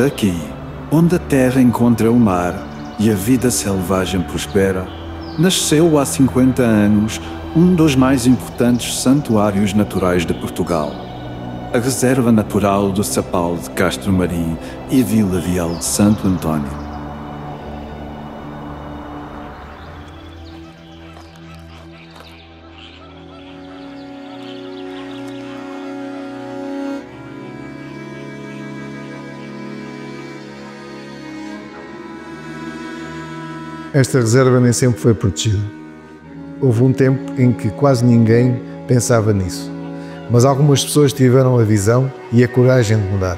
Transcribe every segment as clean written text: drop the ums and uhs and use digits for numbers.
Aqui, onde a terra encontra o mar e a vida selvagem prospera, nasceu há 50 anos um dos mais importantes santuários naturais de Portugal, a Reserva Natural do Sapal de Castro Marim e Vila Real de Santo António. Esta reserva nem sempre foi protegida. Houve um tempo em que quase ninguém pensava nisso, mas algumas pessoas tiveram a visão e a coragem de mudar.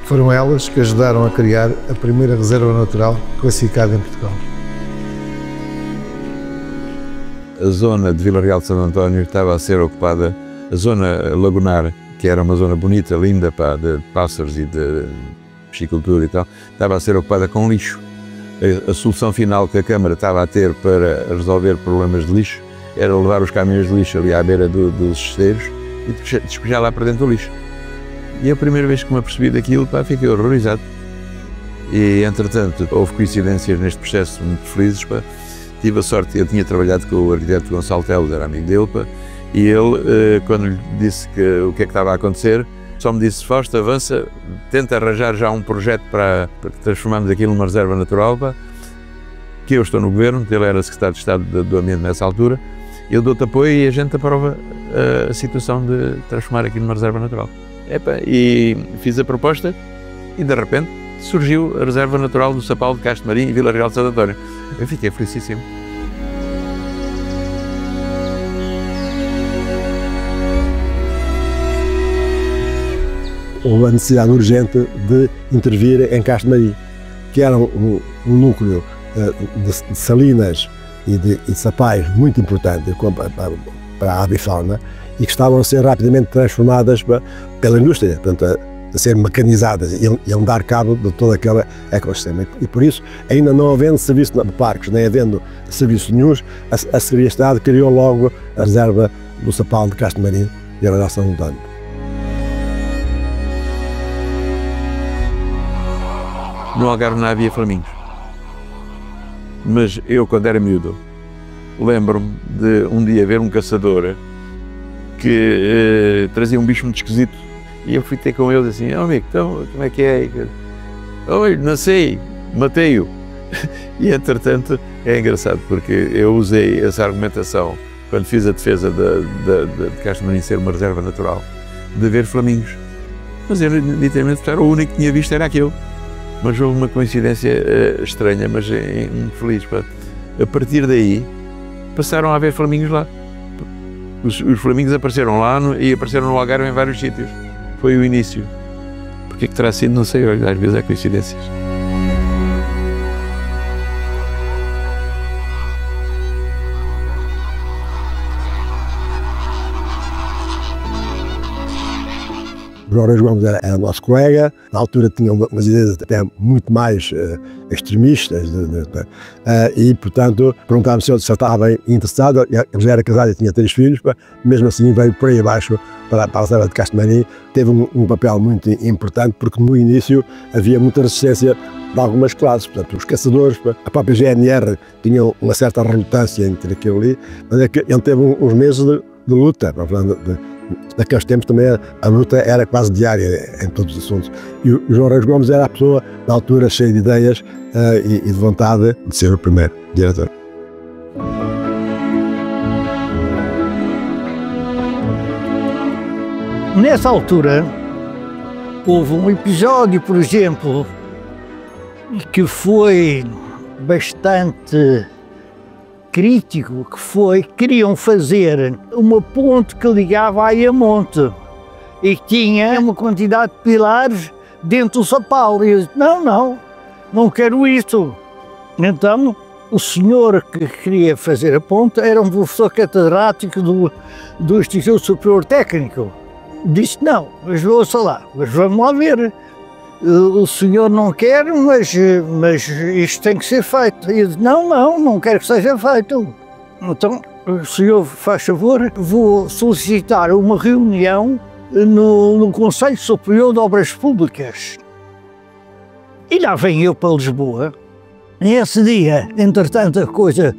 Foram elas que ajudaram a criar a primeira reserva natural classificada em Portugal. A zona de Vila Real de Santo António estava a ser ocupada, a zona lagunar, que era uma zona bonita, linda, de pássaros e de piscicultura e tal, estava a ser ocupada com lixo. A solução final que a Câmara estava a ter para resolver problemas de lixo era levar os caminhões de lixo ali à beira dos esteiros e despejar lá para dentro do lixo. E a primeira vez que me apercebi daquilo, fiquei horrorizado. E, entretanto, houve coincidências neste processo muito felizes. Tive a sorte, eu tinha trabalhado com o arquiteto Gonçalo Teles, era amigo dele, e ele, quando lhe disse o que é que estava a acontecer, só me disse: Fausto, avança, tenta arranjar já um projeto para transformarmos aquilo numa reserva natural, que eu estou no governo, ele era secretário de Estado do Ambiente nessa altura, eu dou-te apoio e a gente aprova a situação de transformar aquilo numa reserva natural. E fiz a proposta e, de repente, surgiu a Reserva Natural do Sapal de Castro Marim e Vila Real de Santo António. Eu fiquei felicíssimo. Houve a necessidade urgente de intervir em Castro Marim, que era um núcleo de salinas e de sapais muito importante para a avifauna e que estavam a ser rapidamente transformadas pela indústria, portanto, a ser mecanizadas e a dar cabo de todo aquele ecossistema. E por isso, ainda não havendo serviço de parques, nem havendo serviços nenhuns, a Secretaria de Estado criou logo a Reserva do Sapal de Castro Marim e a Real de Santo António. No Algarve não havia flamingos, mas eu, quando era miúdo, lembro-me de um dia ver um caçador que trazia um bicho muito esquisito e eu fui ter com ele assim: "Oh, amigo, então como é que é?" "Olha, não sei, matei-o." E entretanto é engraçado porque eu usei essa argumentação quando fiz a defesa de Castro Marim ser uma reserva natural, de ver flamingos, mas eu literalmente era o único que tinha visto, era aquele. Mas houve uma coincidência estranha, mas muito feliz. A partir daí, passaram a haver flamingos lá. Os flamingos apareceram lá e apareceram no Algarve em vários sítios. Foi o início. Porque é que terá sido, não sei, às vezes há coincidências. João Reis Gomes era nosso colega, na altura tinha umas ideias até muito mais extremistas e, portanto, perguntámos se ele estava bem interessado. Ele já era casado e tinha 3 filhos, mesmo assim veio por aí abaixo para a reserva de Castro Marim. Teve um papel muito importante porque no início havia muita resistência de algumas classes, portanto, os caçadores, a própria GNR tinha uma certa relutância entre aquilo ali, mas é que ele teve uns meses de luta. Naqueles tempos também a luta era quase diária em todos os assuntos. E o João Reis Gomes era a pessoa, na altura, cheia de ideias e de vontade de ser o primeiro diretor. Nessa altura, houve um episódio, por exemplo, que foi bastante crítico, que foi, queriam fazer uma ponte que ligava a Ayamonte e que tinha uma quantidade de pilares dentro do Sapal. E eu disse: não quero isso. Então, o senhor que queria fazer a ponte era um professor catedrático do Instituto Superior Técnico. disse, não, mas ouça lá, mas vamos lá ver. O senhor não quer, mas isto tem que ser feito. E eu disse, não quero que seja feito. Então, o senhor faz favor, vou solicitar uma reunião no Conselho Superior de Obras Públicas. E lá venho eu para Lisboa. Nesse dia, entretanto, a coisa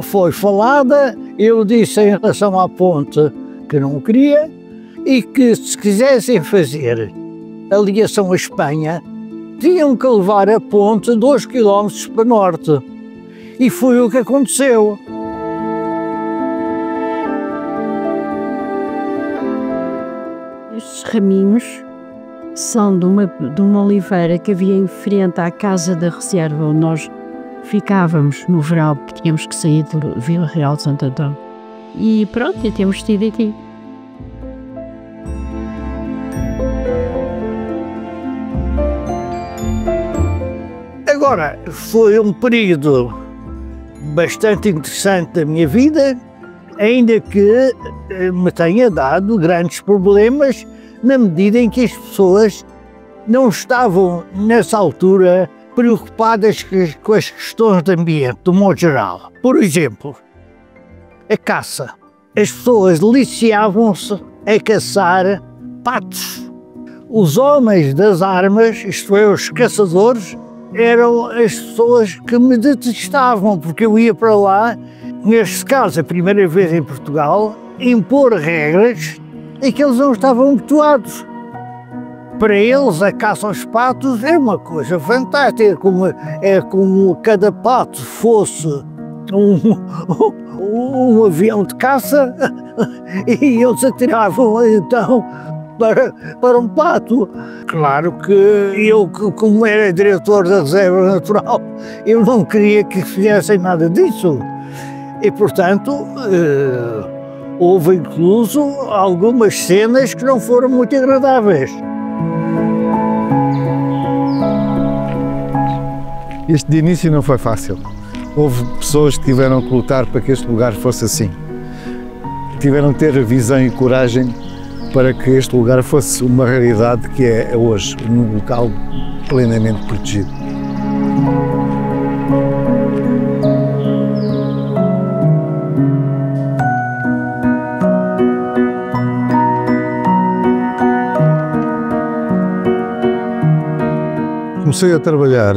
foi falada. Eu disse em relação à ponte que não queria e que se quisessem fazer a ligação à Espanha, tinham que levar a ponte 2 km para norte. E foi o que aconteceu. Estes raminhos são de uma oliveira que havia em frente à casa da reserva onde nós ficávamos no verão, porque tínhamos que sair do Vila Real de Santo Antão. E pronto, e temos tido aqui. Agora, foi um período bastante interessante da minha vida, ainda que me tenha dado grandes problemas na medida em que as pessoas não estavam, nessa altura, preocupadas com as questões de ambiente, do modo geral. Por exemplo, a caça. As pessoas deliciavam-se a caçar patos. Os homens das armas, isto é, os caçadores, eram as pessoas que me detestavam, porque eu ia para lá, neste caso a primeira vez em Portugal, impor regras em que eles não estavam habituados. Para eles a caça aos patos é uma coisa fantástica, é como cada pato fosse um avião de caça e eles atiravam então para um pato. Claro que eu, como era diretor da Reserva Natural, eu não queria que fizessem nada disso. E, portanto, houve incluso algumas cenas que não foram muito agradáveis. Este de início não foi fácil. Houve pessoas que tiveram que lutar para que este lugar fosse assim. Tiveram que ter a visão e coragem para que este lugar fosse uma realidade que é hoje, um local plenamente protegido. Comecei a trabalhar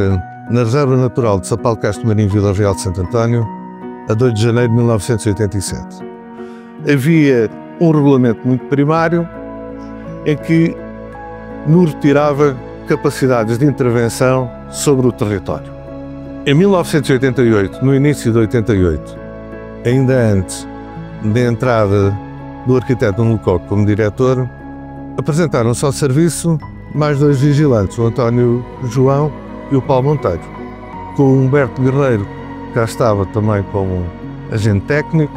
na Reserva Natural de Sapal Castro Marinho, Vila Real de Santo António, a 2 de janeiro de 1987. Havia um regulamento muito primário em que nos retirava capacidades de intervenção sobre o território. Em 1988, no início de 88, ainda antes da entrada do arquiteto Nuno Coque como diretor, apresentaram-se ao serviço mais 2 vigilantes, o António João e o Paulo Monteiro. Com o Humberto Guerreiro, que cá estava também como agente técnico,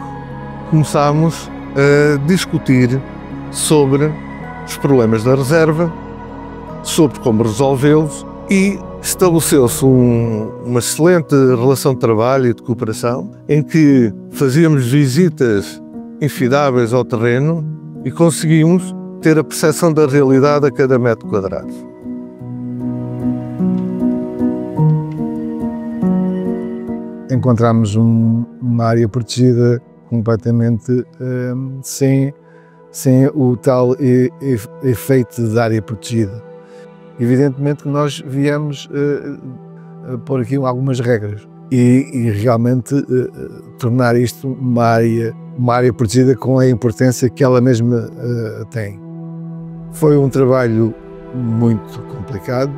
começámos a discutir sobre os problemas da reserva, sobre como resolvê-los e estabeleceu-se uma excelente relação de trabalho e de cooperação em que fazíamos visitas infidáveis ao terreno e conseguimos ter a percepção da realidade a cada metro quadrado. Encontramos uma área protegida completamente sem o tal efeito de área protegida. Evidentemente que nós viemos pôr aqui algumas regras e realmente tornar isto uma área protegida com a importância que ela mesma tem. Foi um trabalho muito complicado,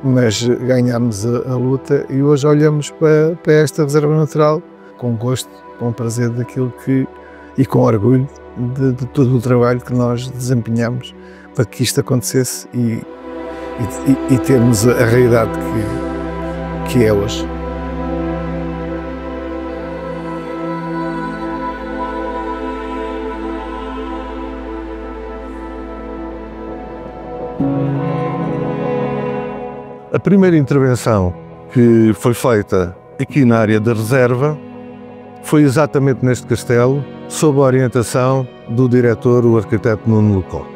mas ganhámos a luta e hoje olhamos para esta reserva natural com gosto, com prazer daquilo e com orgulho de todo o trabalho que nós desempenhamos para que isto acontecesse e termos a realidade que é hoje. A primeira intervenção que foi feita aqui na área da reserva foi exatamente neste castelo, sob a orientação do diretor, o arquiteto Nuno Lecoq,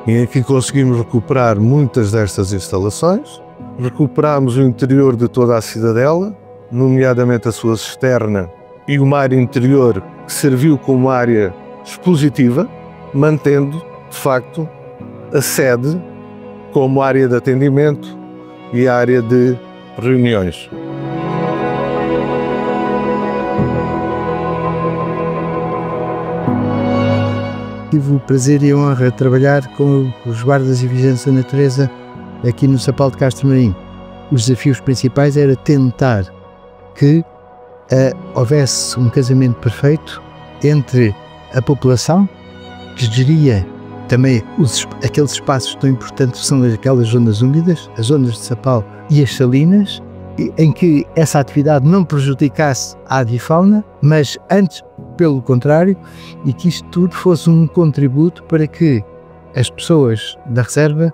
em que conseguimos recuperar muitas destas instalações, recuperámos o interior de toda a cidadela, nomeadamente a sua cisterna e uma área interior que serviu como área expositiva, mantendo, de facto, a sede como área de atendimento e área de reuniões. Tive o prazer e a honra de trabalhar com os guardas e vigilantes da natureza aqui no Sapal de Castro Marim. Os desafios principais era tentar que houvesse um casamento perfeito entre a população, que geria também aqueles espaços tão importantes que são aquelas zonas úmidas, as zonas de Sapal e as salinas, em que essa atividade não prejudicasse a avifauna, mas antes, pelo contrário, e que isto tudo fosse um contributo para que as pessoas da reserva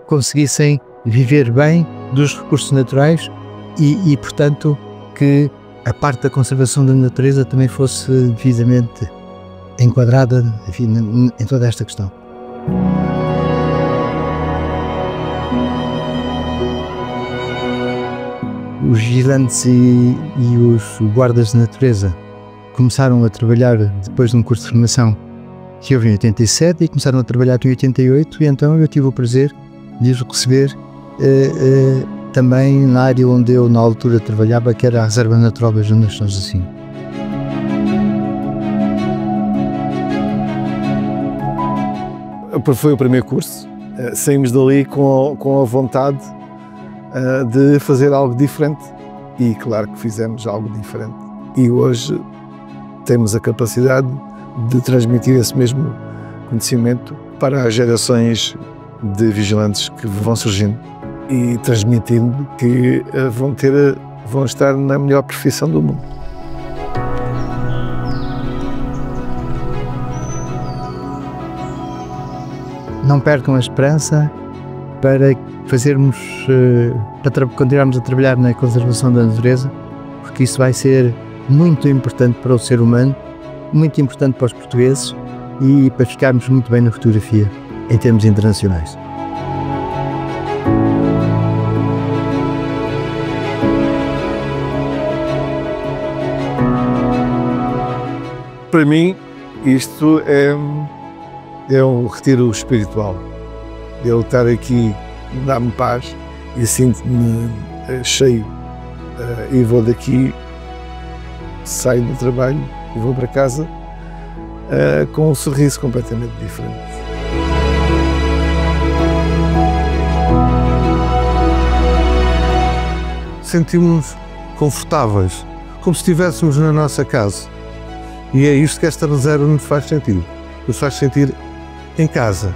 conseguissem viver bem dos recursos naturais e, portanto, que a parte da conservação da natureza também fosse devidamente enquadrada, enfim, em toda esta questão. Os vigilantes e os guardas de natureza começaram a trabalhar depois de um curso de formação que houve em 87 e começaram a trabalhar em 88, e então eu tive o prazer de os receber também na área onde eu na altura trabalhava, que era a Reserva Natural das Dunas de São Jacinto. Foi o primeiro curso, saímos dali com a vontade de fazer algo diferente, e claro que fizemos algo diferente, e hoje temos a capacidade de transmitir esse mesmo conhecimento para as gerações de vigilantes que vão surgindo, e transmitindo que vão estar na melhor profissão do mundo. Não percam a esperança para fazermos, para continuarmos a trabalhar na conservação da natureza, porque isso vai ser muito importante para o ser humano, muito importante para os portugueses e para ficarmos muito bem na fotografia em termos internacionais. Para mim, isto é um retiro espiritual. Eu estar aqui dá-me paz e sinto-me cheio. E vou daqui, saio do trabalho e vou para casa com um sorriso completamente diferente. Sentimos-nos confortáveis, como se estivéssemos na nossa casa. E é isto que esta reserva nos faz sentir. Nos faz sentir em casa.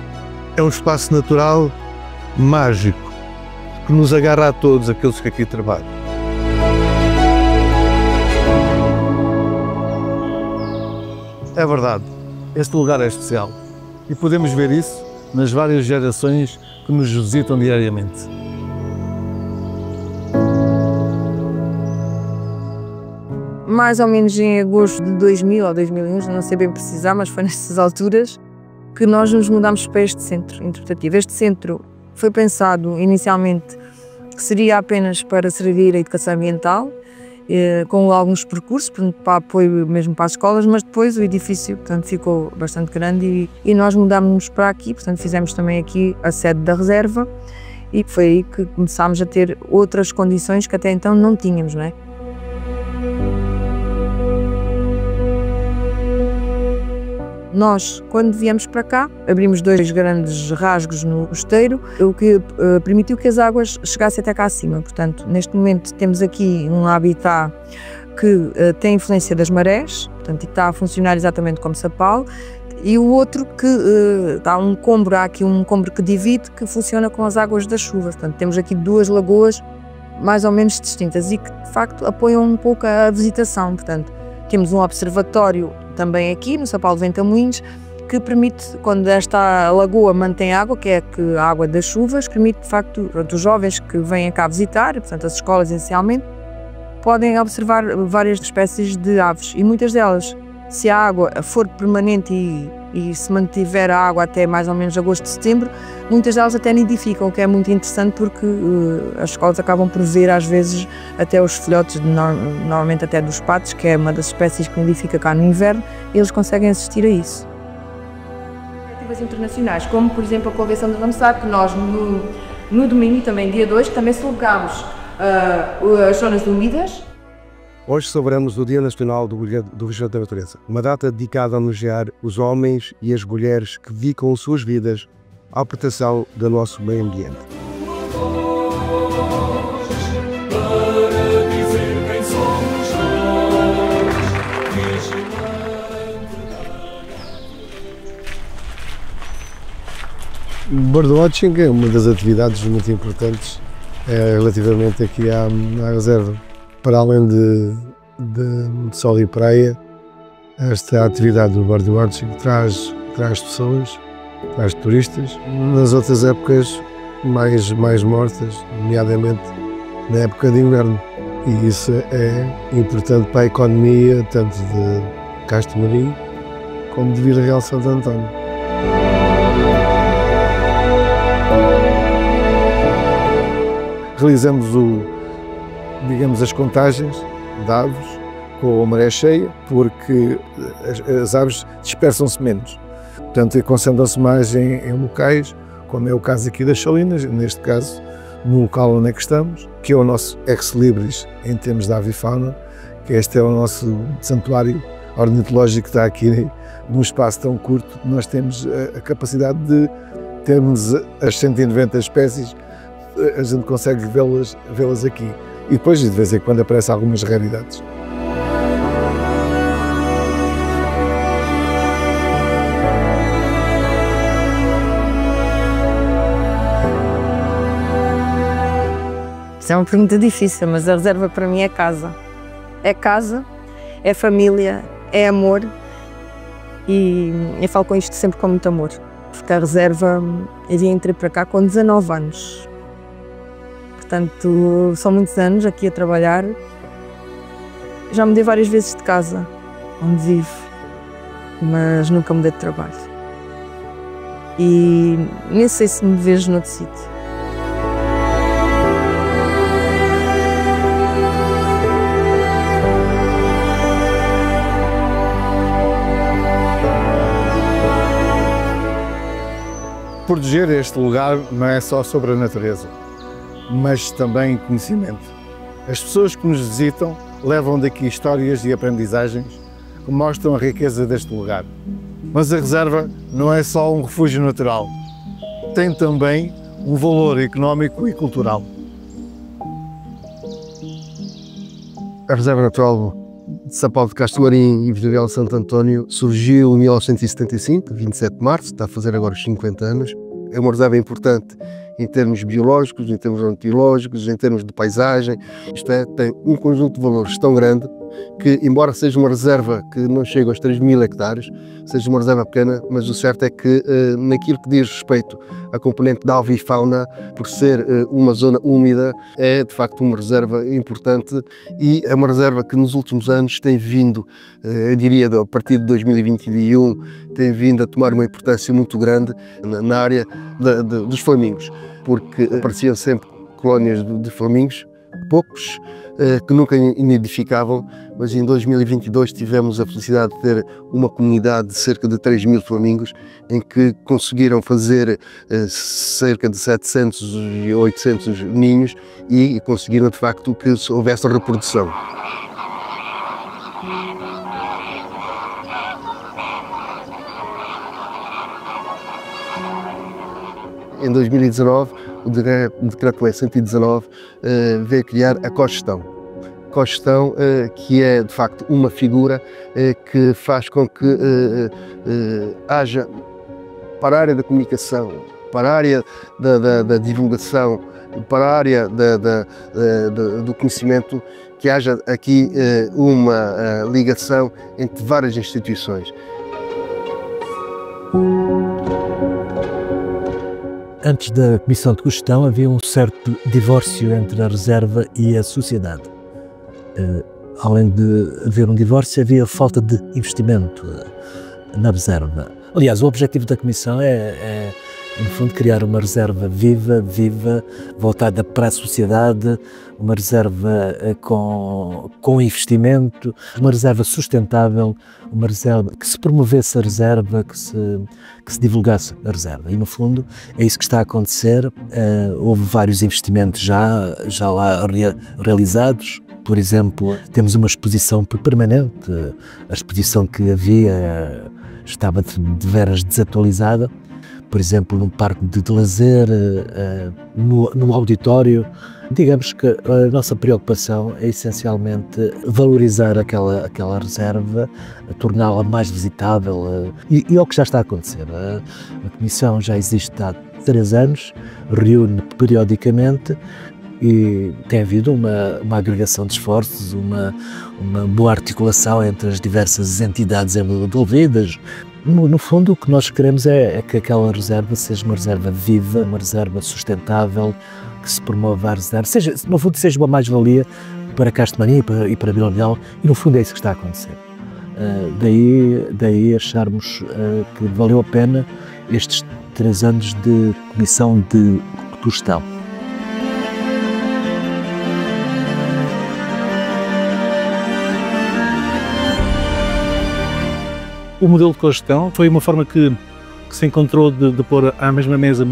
É um espaço natural, mágico, que nos agarra a todos aqueles que aqui trabalham. É verdade, este lugar é especial e podemos ver isso nas várias gerações que nos visitam diariamente. Mais ou menos em agosto de 2000 ou 2001, não sei bem precisar, mas foi nessas alturas que nós nos mudámos para este centro interpretativo. Este centro foi pensado inicialmente que seria apenas para servir a educação ambiental, com alguns percursos, portanto, para apoio mesmo para as escolas, mas depois o edifício, portanto, ficou bastante grande e nós mudámos-nos para aqui, portanto fizemos também aqui a sede da reserva e foi aí que começámos a ter outras condições que até então não tínhamos, não é? Nós, quando viemos para cá, abrimos 2 grandes rasgos no costeiro, o que permitiu que as águas chegassem até cá acima. Portanto, neste momento temos aqui um habitat que tem influência das marés, portanto, está a funcionar exatamente como Sapal, e o outro que há aqui um cômbro que divide, que funciona com as águas das chuvas. Portanto, temos aqui 2 lagoas mais ou menos distintas e que, de facto, apoiam um pouco a visitação. Portanto, temos um observatório também aqui no Sapal de Ventamoinhos, que permite, quando esta lagoa mantém água, que é a água das chuvas, permite de facto os jovens que vêm cá visitar, portanto as escolas essencialmente, podem observar várias espécies de aves e muitas delas Se a água for permanente e se mantiver a água até mais ou menos agosto, setembro, muitas delas até nidificam, o que é muito interessante porque as escolas acabam por ver às vezes até os filhotes, normalmente até dos patos, que é uma das espécies que nidifica cá no inverno, e eles conseguem assistir a isso. Iniciativas internacionais, como por exemplo a Convenção de Ramsar, que nós no domingo, também dia 2, também celebramos as zonas úmidas. Hoje celebramos o Dia Nacional do Vigilante da Natureza, uma data dedicada a homenagear os homens e as mulheres que dedicam suas vidas à proteção do nosso meio ambiente. Birdwatching é uma das atividades muito importantes relativamente aqui à reserva. Para além de sol e praia, esta atividade do birdwatching traz pessoas, traz turistas. Nas outras épocas mais mortas, nomeadamente na época de inverno. E isso é importante para a economia, tanto de Castro Marinho como de Vila Real de Santo António. Realizamos as contagens de aves com a maré cheia, porque as aves dispersam-se menos. Portanto, concentram-se mais em locais, como é o caso aqui das Salinas, neste caso, no local onde é que estamos, que é o nosso ex-libris em termos de avifauna, que este é o nosso santuário ornitológico que está aqui num espaço tão curto. Nós temos a capacidade de termos as 190 espécies, a gente consegue vê-las aqui. E depois, de vez em quando, aparecem algumas raridades. Isso é uma pergunta difícil, mas a reserva para mim é casa. É casa, é família, é amor, e eu falo com isto sempre com muito amor. Porque a reserva, eu entrei para cá com 19 anos. Portanto, são muitos anos aqui a trabalhar. Já mudei várias vezes de casa, onde vivo, mas nunca mudei de trabalho. E nem sei se me vejo noutro sítio. Proteger este lugar não é só sobre a natureza, mas também conhecimento. As pessoas que nos visitam levam daqui histórias e aprendizagens que mostram a riqueza deste lugar. Mas a reserva não é só um refúgio natural, tem também um valor económico e cultural. A Reserva Natural de São Paulo de Castro Marinho e Vila Real de Santo António surgiu em 1975, 27 de março, está a fazer agora os 50 anos. É uma reserva importante em termos biológicos, em termos ornitológicos, em termos de paisagem. Isto é, tem um conjunto de valores tão grande que, embora seja uma reserva que não chega aos 3.000 hectares, seja uma reserva pequena, mas o certo é que naquilo que diz respeito à componente da avifauna, por ser uma zona úmida, é de facto uma reserva importante e é uma reserva que nos últimos anos tem vindo, eu diria a partir de 2021, tem vindo a tomar uma importância muito grande na área dos flamingos, porque apareciam sempre colónias de flamingos, poucos, que nunca nidificavam, mas em 2022 tivemos a felicidade de ter uma comunidade de cerca de 3.000 flamingos, em que conseguiram fazer cerca de 700 e 800 ninhos e conseguiram de facto que houvesse reprodução. Em 2019, o Decreto-Lei 119 veio criar a cogestão. Cogestão que é, de facto, uma figura que faz com que haja, para a área da comunicação, para a área da divulgação, para a área do conhecimento, que haja aqui uma ligação entre várias instituições. Antes da Comissão de Cogestão havia um certo divórcio entre a reserva e a sociedade. além de haver um divórcio, havia falta de investimento na reserva. Aliás, o objetivo da Comissão é no fundo, criar uma reserva viva, voltada para a sociedade, uma reserva com investimento, uma reserva sustentável, uma reserva que se promovesse a reserva, que se divulgasse a reserva. E, no fundo, é isso que está a acontecer. Houve vários investimentos já lá realizados. Por exemplo, temos uma exposição permanente. A exposição que havia estava de veras desatualizada. Por exemplo, num parque de lazer, num auditório. Digamos que a nossa preocupação é essencialmente valorizar aquela reserva, torná-la mais visitável e é o que já está a acontecer. A Comissão já existe há 3 anos, reúne periodicamente e tem havido uma agregação de esforços, uma boa articulação entre as diversas entidades envolvidas. No fundo, o que nós queremos é que aquela reserva seja uma reserva viva, uma reserva sustentável, que se promova a reserva, no fundo seja uma mais-valia para Castelmaria e para Vila Real, e no fundo é isso que está a acontecer. Daí acharmos que valeu a pena estes 3 anos de comissão de gestão. O modelo de cogestão foi uma forma que se encontrou de pôr à mesma mesa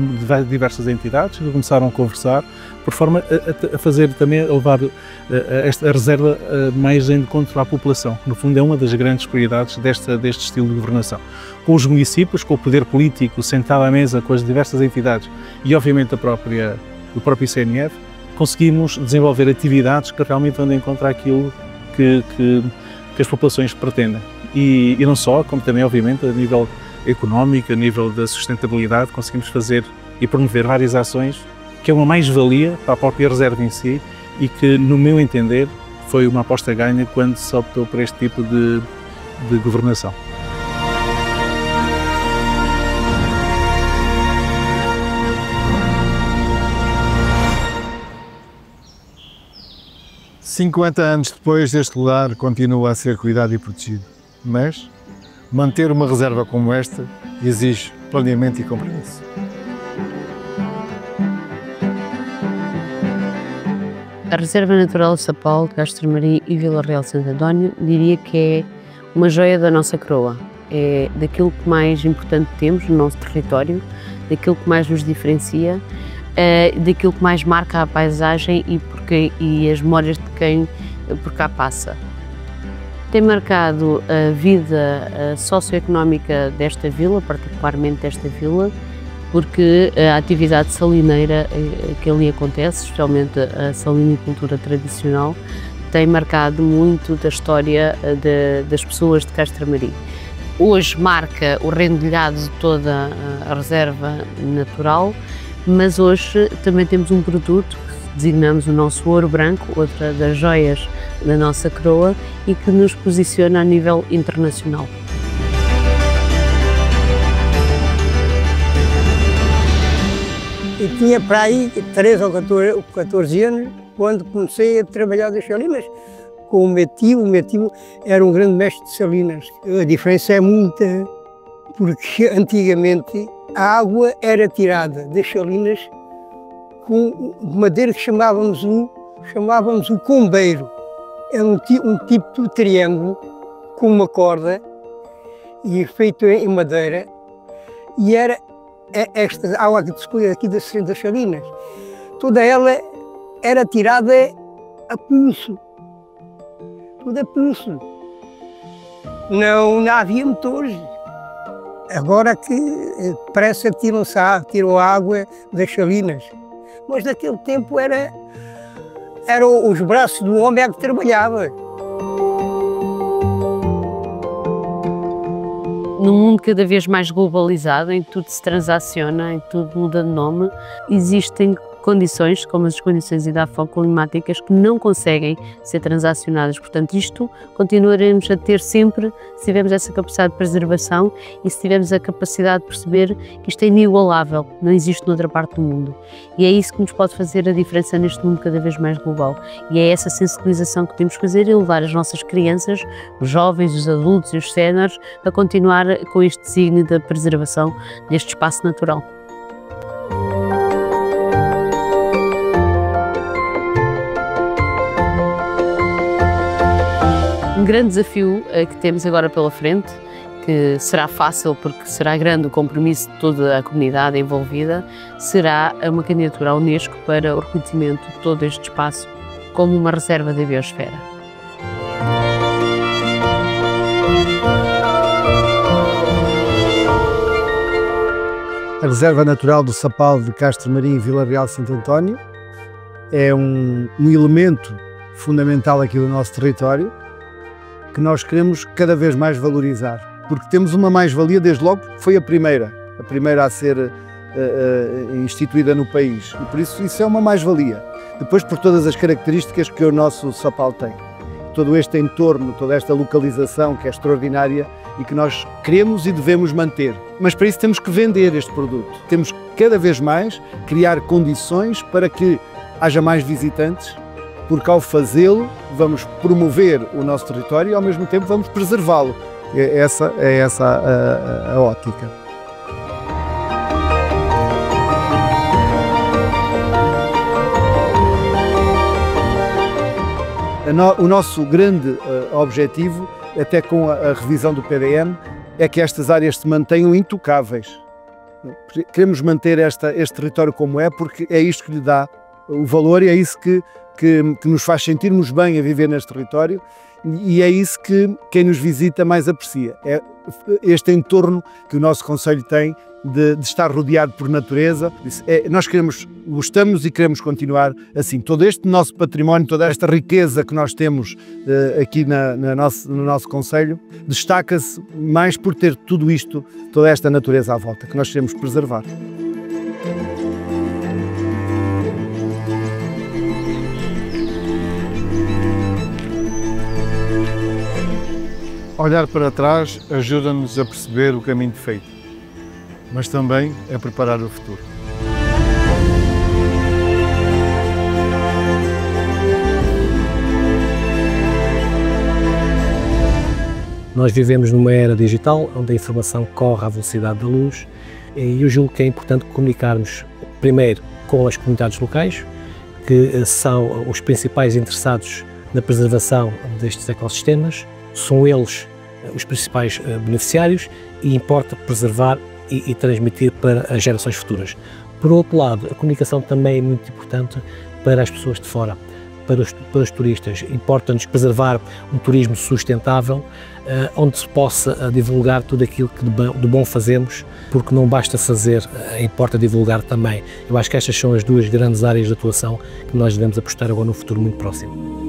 diversas entidades que começaram a conversar, por forma a fazer também, a levar a reserva mais em encontro à população. No fundo, é uma das grandes prioridades deste estilo de governação. Com os municípios, com o poder político sentado à mesa com as diversas entidades e, obviamente, o próprio ICNF, conseguimos desenvolver atividades que realmente vão de encontro àquilo que as populações pretendem. E não só, como também, obviamente, a nível económico, a nível da sustentabilidade, conseguimos fazer e promover várias ações que é uma mais-valia para a própria reserva em si e que, no meu entender, foi uma aposta ganha quando se optou por este tipo de governação. "50 anos depois, este lugar continua a ser cuidado e protegido, mas manter uma reserva como esta exige planeamento e compromisso." A Reserva Natural de Sapal, Castelmaria e Vila Real de Santo António diria que é uma joia da nossa coroa. É daquilo que mais importante temos no nosso território, daquilo que mais nos diferencia, daquilo que mais marca a paisagem e as memórias de quem por cá passa. Tem marcado a vida socioeconómica desta vila, particularmente desta vila, porque a atividade salineira que ali acontece, especialmente a salinicultura tradicional, tem marcado muito da história das pessoas de Castelmaria. Hoje marca o rendilhado de toda a reserva natural, mas hoje também temos um produto que designamos o nosso ouro branco, outra das joias da nossa coroa, e que nos posiciona a nível internacional. Eu tinha para aí 13 ou 14 anos quando comecei a trabalhar das salinas com o meu tio era um grande mestre de salinas. A diferença é muita, porque antigamente a água era tirada das salinas com madeira que chamávamos o combeiro. Era um tipo de triângulo com uma corda e feito em madeira, e era esta água que se aqui das salinas, toda ela era tirada a pulso, tudo a pulso. Não havia motores. Agora que depressa tiram a água das salinas, mas naquele tempo eram os braços do homem que trabalhava. Num mundo cada vez mais globalizado, em que tudo se transaciona, em que tudo muda de nome, existem condições, como as condições edafoclimáticas, que não conseguem ser transacionadas. Portanto, isto continuaremos a ter sempre se tivermos essa capacidade de preservação e se tivermos a capacidade de perceber que isto é inigualável, não existe noutra parte do mundo. E é isso que nos pode fazer a diferença neste mundo cada vez mais global. E é essa sensibilização que temos que fazer e levar as nossas crianças, os jovens, os adultos e os séniores a continuar com este desígnio da preservação deste espaço natural. Um grande desafio que temos agora pela frente, que será fácil porque será grande o compromisso de toda a comunidade envolvida, será uma candidatura à Unesco para o reconhecimento de todo este espaço como uma reserva da biosfera. A Reserva Natural do Sapal de Castro Marim e Vila Real de Santo António é um elemento fundamental aqui do nosso território que nós queremos cada vez mais valorizar, porque temos uma mais-valia desde logo, foi a primeira a ser instituída no país, e por isso é uma mais-valia. Depois por todas as características que o nosso Sapal tem, todo este entorno, toda esta localização que é extraordinária e que nós queremos e devemos manter. Mas para isso temos que vender este produto, temos que cada vez mais criar condições para que haja mais visitantes, porque ao fazê-lo vamos promover o nosso território e ao mesmo tempo vamos preservá-lo. É essa a ótica. O nosso grande objetivo, até com a revisão do PDM, é que estas áreas se mantenham intocáveis. Queremos manter este território como é, porque é isto que lhe dá o valor e é isso que nos faz sentirmos bem a viver neste território e é isso que quem nos visita mais aprecia. É este entorno que o nosso concelho tem de estar rodeado por natureza. Nós gostamos e queremos continuar assim. Todo este nosso património, toda esta riqueza que nós temos aqui no nosso concelho, destaca-se mais por ter tudo isto, toda esta natureza à volta, que nós queremos preservar. Olhar para trás ajuda-nos a perceber o caminho feito, mas também a preparar o futuro. Nós vivemos numa era digital onde a informação corre à velocidade da luz e eu julgo que é importante comunicarmos primeiro com as comunidades locais, que são os principais interessados na preservação destes ecossistemas, são eles os principais beneficiários e importa preservar e transmitir para as gerações futuras. Por outro lado, a comunicação também é muito importante para as pessoas de fora, para os turistas. Importa-nos preservar um turismo sustentável, onde se possa divulgar tudo aquilo que de bom fazemos, porque não basta fazer, importa divulgar também. Eu acho que estas são as duas grandes áreas de atuação que nós devemos apostar agora no futuro muito próximo.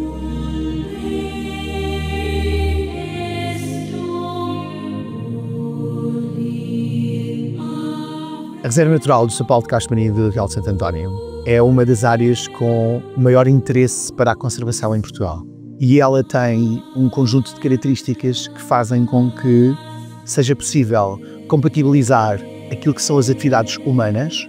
A Reserva Natural do Sapal de Castro Marim e Vila Real de Santo António é uma das áreas com maior interesse para a conservação em Portugal. E ela tem um conjunto de características que fazem com que seja possível compatibilizar aquilo que são as atividades humanas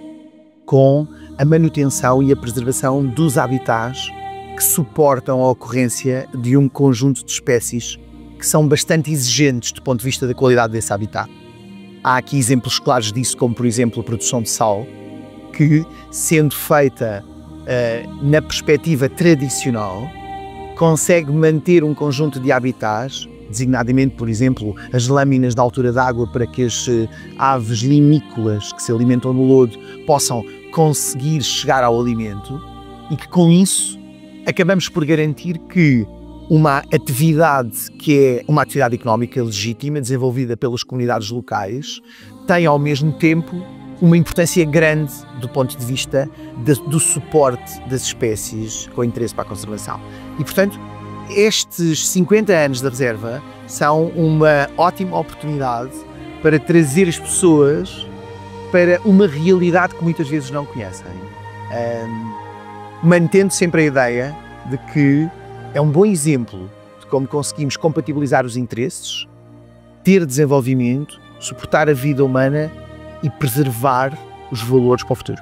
com a manutenção e a preservação dos habitats que suportam a ocorrência de um conjunto de espécies que são bastante exigentes do ponto de vista da qualidade desse habitat. Há aqui exemplos claros disso, como por exemplo a produção de sal, que, sendo feita na perspectiva tradicional, consegue manter um conjunto de habitats, designadamente, por exemplo, as lâminas da altura d'água para que as aves limícolas que se alimentam no lodo possam conseguir chegar ao alimento e que com isso acabamos por garantir que uma atividade que é uma atividade económica legítima, desenvolvida pelas comunidades locais, tem ao mesmo tempo uma importância grande do ponto de vista do suporte das espécies com interesse para a conservação. E, portanto, estes 50 anos da reserva são uma ótima oportunidade para trazer as pessoas para uma realidade que muitas vezes não conhecem. mantendo sempre a ideia de que é um bom exemplo de como conseguimos compatibilizar os interesses, ter desenvolvimento, suportar a vida humana e preservar os valores para o futuro.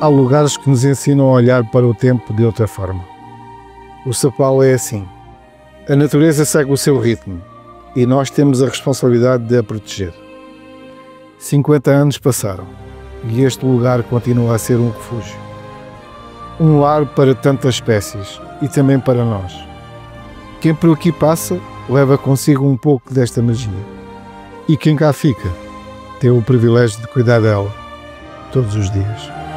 Há lugares que nos ensinam a olhar para o tempo de outra forma. O Sapal é assim. A natureza segue o seu ritmo e nós temos a responsabilidade de a proteger. 50 anos passaram e este lugar continua a ser um refúgio. Um lar para tantas espécies e também para nós. Quem por aqui passa leva consigo um pouco desta magia. E quem cá fica tem o privilégio de cuidar dela todos os dias.